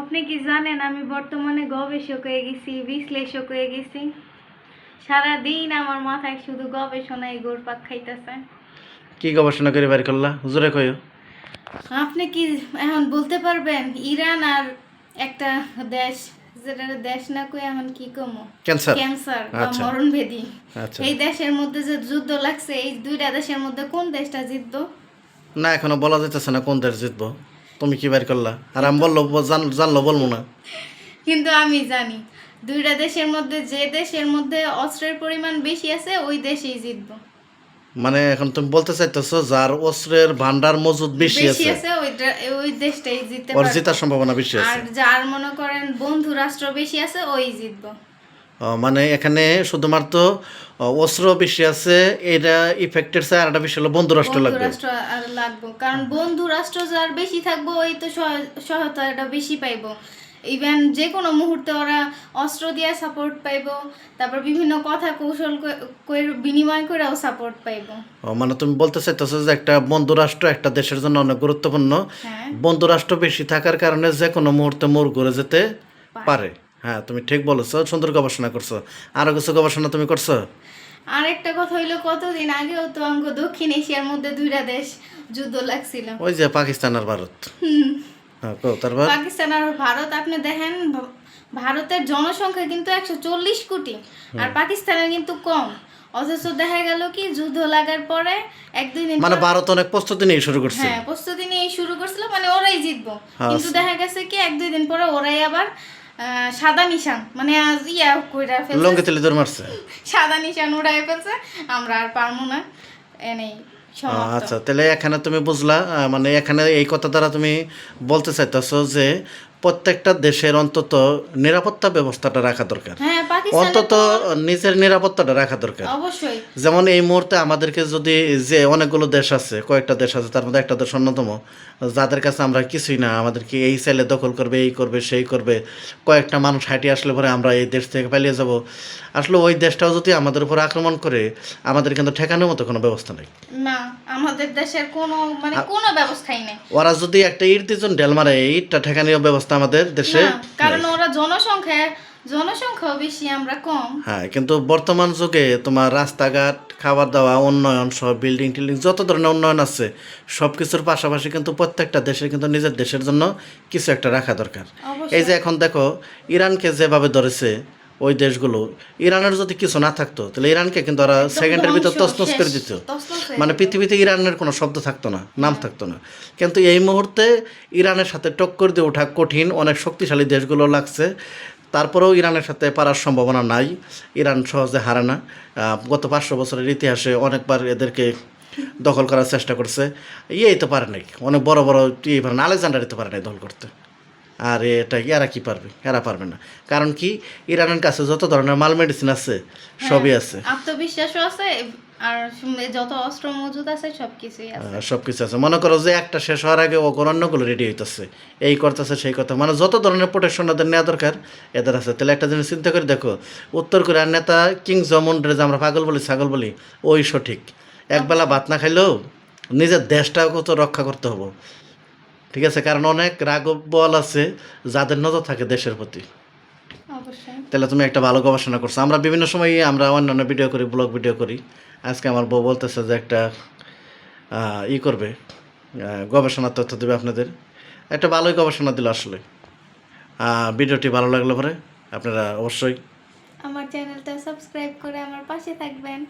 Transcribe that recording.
আপনি কি জানেন আমি বর্তমানে গবেষক হয়ে গেছি, বিশ্লেষক হয়ে গেছি। সারাদিন আমার মাথায় শুধু গবেষণায় ঘুরপাক খাইতেছে। কি গবেষণা করে বের করলা হুজুরে কইও। আপনি কি এখন বলতে পারবেন ইরান আর একটা দেশ, যেটা দেশ না কই এখন কি কমো, ক্যান্সার। ক্যান্সার বা আচ্ছা মরণভেদী, আচ্ছা। এই দেশের মধ্যে যে যুদ্ধ লাগছে, এই দুইটা দেশের মধ্যে কোন দেশটা জিতবো? না এখনো বলা যাইতেছে না কোন দেশ জিতবো। তুমি কি বের করলা? আর আমি কিন্তু বললো জানলো বলবো না। কিন্তু আমি জানি দুইটা দেশের মধ্যে যে দেশের মধ্যে অস্ত্রের পরিমাণ বেশি আছে ওই দেশেই জিতবো। মানে এখন তুমি বলতে চাইতেছো যার অস্ত্রের ভান্ডার মজুদ বেশি বেশি আছে আছে ওই দেশটাই জিততে ওর পারবে। জেতার সম্ভাবনা বেশি আর আছে। যার মনে করেন বন্ধু রাষ্ট্র বেশি আছে ওই জিতবো। মানে এখানে শুধুমাত্র অস্ত্র বেশি আছে এটা ইফেক্টের চাই, আর একটা বিষয় হলো বন্ধু রাষ্ট্র বন্ধু লাগবে। রাষ্ট্র আর লাগবে, কারণ বন্ধু রাষ্ট্র যার বেশি থাকবো ওই তো সহায়তাটা বেশি পাইবো। ইভেন যে কোনো মুহূর্তে ওরা অস্ত্র দিয়ে সাপোর্ট পাইবো, তারপর বিভিন্ন কথা কৌশল বিনিময় করেও সাপোর্ট পাইবো। মানে তুমি বলতে চাইতেছো যে একটা বন্ধু রাষ্ট্র একটা দেশের জন্য অনেক গুরুত্বপূর্ণ। হ্যাঁ, বন্ধু রাষ্ট্র বেশি থাকার কারণে যে কোনো মুহূর্তে মোড় ঘুরে যেতে পারে। হ্যাঁ তুমি ঠিক বলেছো, সুন্দর গবেষণা করছো। আরো কিছু গবেষণা তুমি করছো? আর একটা কথা হইলো, কতদিন আগেও তো আমাকে দক্ষিণ এশিয়ার মধ্যে দুইটা দেশ যুদ্ধ লাগছিল। ওই যে পাকিস্তান আর ভারত। হ্যাঁ তারপর পাকিস্তান আর ভারত, আপনি দেখেন ভারতের জনসংখ্যা কিন্তু 140 কোটি আর পাকিস্তানের কিন্তু কম। অথচ দেখা গেল কি যুদ্ধ লাগার পরে এক দুই দিন মানে ভারত অনেক প্রস্তুতি নিয়ে শুরু করছে। হ্যাঁ, প্রস্তুতি নিয়ে শুরু করছিল, মানে ওরাই জিতবো। হ্যাঁ, কিন্তু দেখা গেছে কি এক দুই দিন পরে ওরাই আবার সাদা নিশান, মানে ইয়া কইরা ফেলছে, লঙ্গে তেলে দৌড় মারছে। সাদা নিশান উড়াই ফেলছে, আমরা আর পারবো না, এনেই সমাপ্ত। আচ্ছা তাহলে এখানে তুমি বুঝলা, মানে এখানে এই কথা দ্বারা তুমি বলতে চাইতেছো যে প্রত্যেকটা দেশের অন্তত নিরাপত্তা ব্যবস্থাটা রাখা দরকার, হ্যাঁ, পাকিস্তানে অন্তত তো নিজের নিরাপত্তাটা রাখা দরকার। অবশ্যই। যেমন এই মুহূর্তে আমাদেরকে যদি যে অনেকগুলো দেশ আছে, কয়েকটা দেশ আছে, তার মধ্যে একটা দেশ অন্যতম, যাদের কাছে আমরা কিছুই না, আমাদেরকে এই চাইলে দখল করবে, এই করবে, সেই করবে, কয়েকটা মানুষ হাঁটিয়ে আসলে পরে আমরা এই দেশ থেকে পালিয়ে যাব। আসলে ওই দেশটাও যদি আমাদের উপর আক্রমণ করে, আমাদের কিন্তু ঠেকানোর মতো কোনো ব্যবস্থা নেই। না, আমাদের দেশের কোনো মানে কোনো ব্যবস্থাই নেই। ওরা যদি একটা ইট দিয়ে ঢেল মারে, এইটা ঠেকানোর ব্যবস্থা আমাদের দেশে না, কারণ নেই। ওরা জনসংখ্যাও বেশি, আমরা কম। হ্যাঁ কিন্তু বর্তমান যুগে তোমার রাস্তাঘাট, খাবার দাওয়া, উন্নয়ন, সব বিল্ডিং টিল্ডিং যত ধরনের উন্নয়ন আছে, সব কিছুর পাশাপাশি কিন্তু প্রত্যেকটা দেশের কিন্তু নিজের দেশের জন্য কিছু একটা রাখা দরকার। এই যে অবশ্যই। এখন দেখো ইরানকে যেভাবে ধরেছে ওই দেশগুলো, ইরানের যদি কিছু না থাকতো তাহলে ইরানকে কিন্তু ওরা একদম সেকেন্ডের ভিতর ধ্বংস, তছনছ শেষ, করে দিত। তছনছ হয়ে মানে যেত। পৃথিবীতে ইরানের কোনো শব্দ থাকতো না, নাম থাকতো না। কিন্তু এই মুহূর্তে ইরানের সাথে টক্কর দিয়ে ওঠা কঠিন, অনেক শক্তিশালী দেশগুলো লাগছে। তারপরেও ইরানের সাথে পারার সম্ভাবনা নাই, ইরান সহজে হারে না। গত 500 বছরের ইতিহাসে অনেকবার এদেরকে দখল করার চেষ্টা করছে, ইয়েই তো পারে নাই, অনেক বড় বড় ইয়ে পারে না, আলেকজান্ডারই তো পারে নাই দখল করতে। আর এটা এরা কি পারবে? এরা পারবে না। কারণ কি, ইরানের কাছে যত ধরনের মাল মেডিসিন আছে সবই আছে, আত্মবিশ্বাসও আছে, আর যত অস্ত্র মজুদ আছে সবকিছুই আছে। সব কিছু আছে। মনে করো যে একটা শেষ হওয়ার আগে ও অন্যগুলো রেডি হইতেছে, এই করতেছে সেই কথা, মানে যত ধরনের প্রোটেকশন ওদের নেওয়া দরকার এদের আছে। তাহলে একটা জিনিস চিন্তা করে দেখো, উত্তর কোরিয়ার নেতা কিং জমুনরে যে আমরা পাগল বলি, ছাগল বলি, ওই সঠিক। একবেলা ভাত না খাইলেও নিজের দেশটাকে তো রক্ষা করতে হবে, ঠিক আছে? কারণ অনেক রাঘব বল আছে যাদের নজর থাকে দেশের প্রতি। অবশ্যই। তাহলে তুমি একটা ভালো গবেষণা করছো। আমরা বিভিন্ন সময় আমরা অন্যান্য ভিডিও করি, ব্লগ ভিডিও করি। আজকে আমার বউ বলতেছে যে একটা করবে, গবেষণার তথ্য দেবে আপনাদের। একটা ভালোই গবেষণা দিল আসলে। ভিডিওটি ভালো লাগলে পরে আপনারা অবশ্যই আমার চ্যানেলটা সাবস্ক্রাইব করে আমার পাশে থাকবেন।